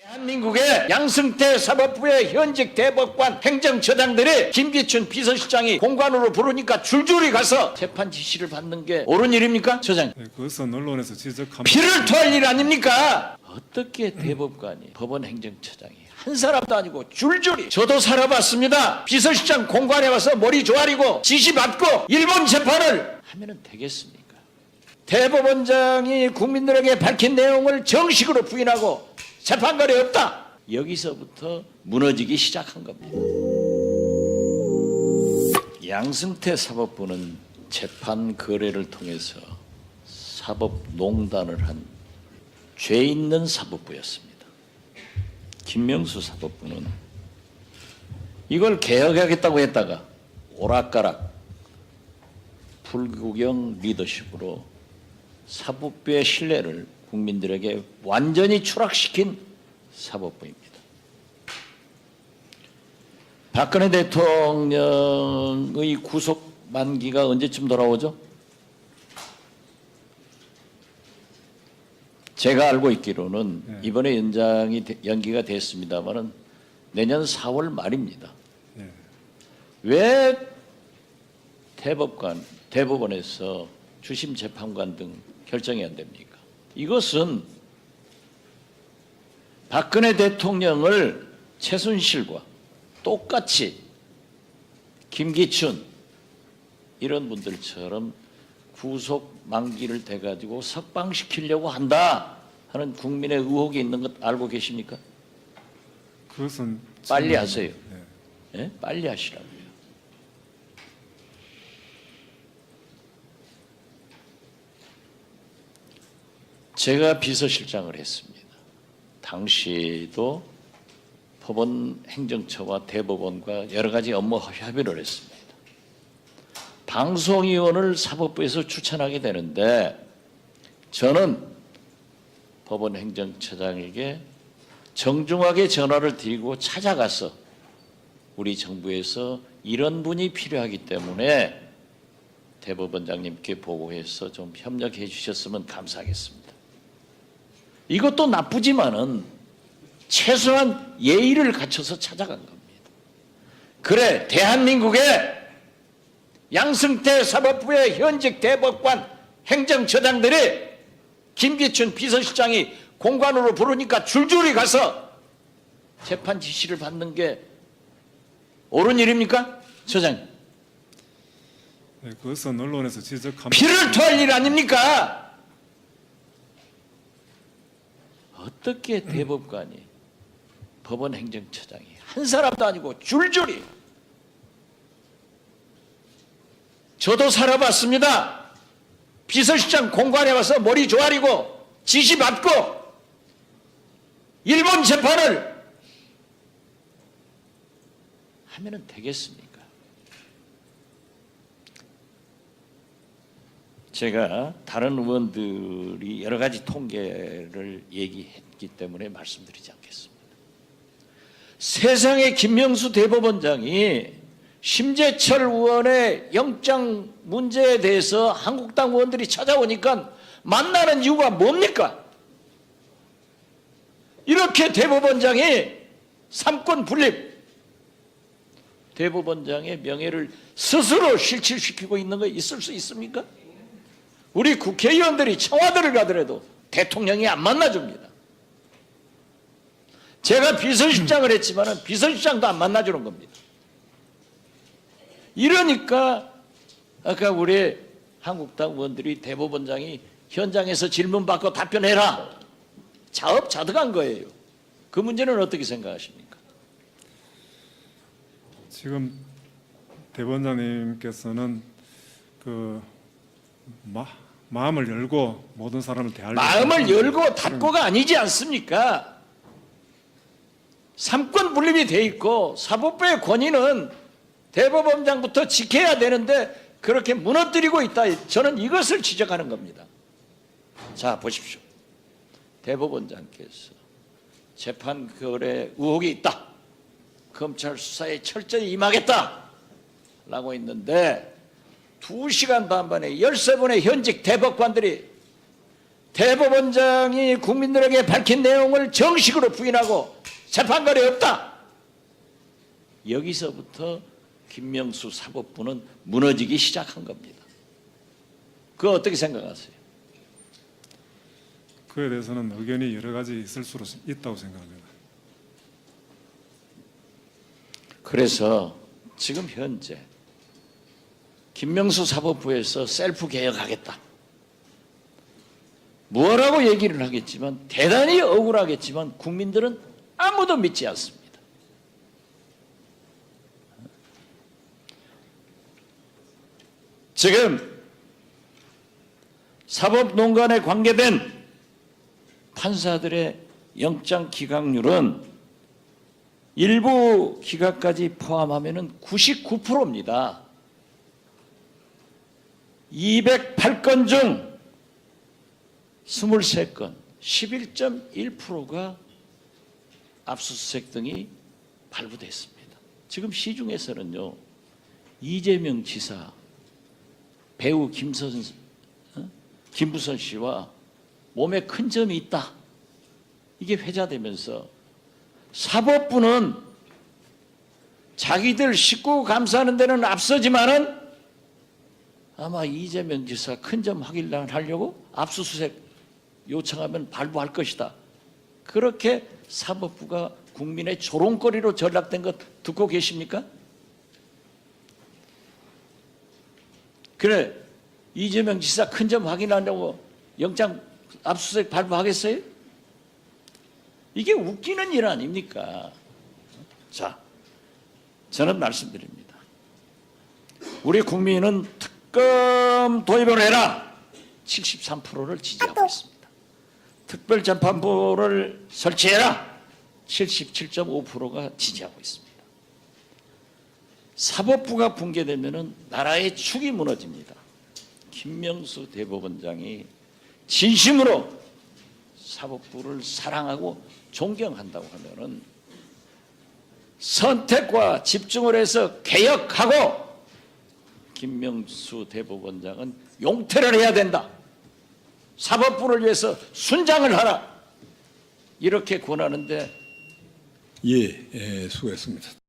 대한민국의 양승태 사법부의 현직 대법관 행정처장들이 김기춘 비서실장이 공관으로 부르니까 줄줄이 가서 재판 지시를 받는 게 옳은 일입니까? 처장. 네, 그것은 언론에서 지적합니다. 피를 토할 일 아닙니까? 어떻게 대법관이 법원 행정처장이 한 사람도 아니고 줄줄이, 저도 살아봤습니다. 비서실장 공관에 와서 머리 조아리고 지시받고 일본 재판을 하면 되겠습니까? 대법원장이 국민들에게 밝힌 내용을 정식으로 부인하고 재판거리 없다. 여기서부터 무너지기 시작한 겁니다. 양승태 사법부는 재판 거래를 통해서 사법농단을 한 죄 있는 사법부였습니다. 김명수 사법부는 이걸 개혁하겠다고 했다가 오락가락 불구경 리더십으로 사법부의 신뢰를 국민들에게 완전히 추락시킨 사법부입니다. 박근혜 대통령의 구속 만기가 언제쯤 돌아오죠? 제가 알고 있기로는 이번에 연기가 됐습니다마는 내년 4월 말입니다. 왜 대법원에서 주심 재판관 등 결정이 안 됩니까? 이것은 박근혜 대통령을 최순실과 똑같이 김기춘 이런 분들처럼 구속 만기를 대가지고 석방시키려고 한다 하는 국민의 의혹이 있는 것 알고 계십니까? 그것은 빨리 하세요. 네? 빨리 하시라고요. 제가 비서실장을 했습니다. 당시도 법원 행정처와 대법원과 여러 가지 업무 협의를 했습니다. 방송위원을 사법부에서 추천하게 되는데 저는 법원 행정처장에게 정중하게 전화를 드리고 찾아가서 우리 정부에서 이런 분이 필요하기 때문에 대법원장님께 보고해서 좀 협력해 주셨으면 감사하겠습니다. 이것도 나쁘지만은 최소한 예의를 갖춰서 찾아간 겁니다. 그래, 대한민국의 양승태 사법부의 현직 대법관 행정처장들이 김기춘 비서실장이 공관으로 부르니까 줄줄이 가서 재판 지시를 받는 게 옳은 일입니까? 처장님. 네, 그것은 언론에서 지적합니다. 피를 토할 일 아닙니까? 어떻게 대법관이 법원 행정처장이 한 사람도 아니고 줄줄이, 저도 살아봤습니다. 비서실장 공관에 와서 머리 조아리고 지시받고 일본 재판을 하면 되겠습니까? 제가 다른 의원들이 여러 가지 통계를 얘기했기 때문에 말씀드리지 않겠습니다. 세상에 김명수 대법원장이 심재철 의원의 영장 문제에 대해서 한국당 의원들이 찾아오니까 만나는 이유가 뭡니까? 이렇게 대법원장이 삼권 분립, 대법원장의 명예를 스스로 실추시키고 있는 거 있을 수 있습니까? 우리 국회의원들이 청와대를 가더라도 대통령이 안 만나줍니다. 제가 비서실장을 했지만 비서실장도 안 만나주는 겁니다. 이러니까 아까 우리 한국당 의원들이 대법원장이 현장에서 질문받고 답변해라, 자업자득한 거예요. 그 문제는 어떻게 생각하십니까? 지금 대법원장님께서는 그 마음을 열고 모든 사람을 대하려고 마음을 열고 닫고가 아니지 않습니까? 삼권 분립이 돼 있고 사법부의 권위는 대법원장부터 지켜야 되는데 그렇게 무너뜨리고 있다. 저는 이것을 지적하는 겁니다. 자, 보십시오. 대법원장께서 재판 거래 의혹이 있다, 검찰 수사에 철저히 임하겠다 라고 했는데 2시간 반 만에 13분의 현직 대법관들이 대법원장이 국민들에게 밝힌 내용을 정식으로 부인하고 재판관이 없다. 여기서부터 김명수 사법부는 무너지기 시작한 겁니다. 그거 어떻게 생각하세요? 그에 대해서는 의견이 여러 가지 있을 수 있다고 생각합니다. 그래서 지금 현재 김명수 사법부에서 셀프 개혁하겠다. 뭐라고 얘기를 하겠지만 대단히 억울하겠지만 국민들은 아무도 믿지 않습니다. 지금 사법농단에 관계된 판사들의 영장 기각률은 일부 기각까지 포함하면 99%입니다. 208건 중 23건, 11.1%가 압수수색 등이 발부됐습니다. 지금 시중에서는요, 이재명 지사, 배우 김부선 씨와 몸에 큰 점이 있다. 이게 회자되면서 사법부는 자기들 식구 감사하는 데는 앞서지만은 아마 이재명 지사 큰 점 확인하려고 압수수색 요청하면 발부할 것이다. 그렇게 사법부가 국민의 조롱거리로 전락된 것 듣고 계십니까? 그래, 이재명 지사 큰 점 확인하려고 영장 압수수색 발부하겠어요? 이게 웃기는 일 아닙니까? 자, 저는 말씀드립니다. 우리 국민은 특검 도입을 해라 73%를 지지하고 있습니다. 특별재판부를 설치해라 77.5%가 지지하고 있습니다. 사법부가 붕괴되면 나라의 축이 무너집니다. 김명수 대법원장이 진심으로 사법부를 사랑하고 존경한다고 하면은 선택과 집중을 해서 개혁하고 김명수 대법원장은 용퇴를 해야 된다. 사법부를 위해서 순장을 하라. 이렇게 권하는데 예, 수고했습니다.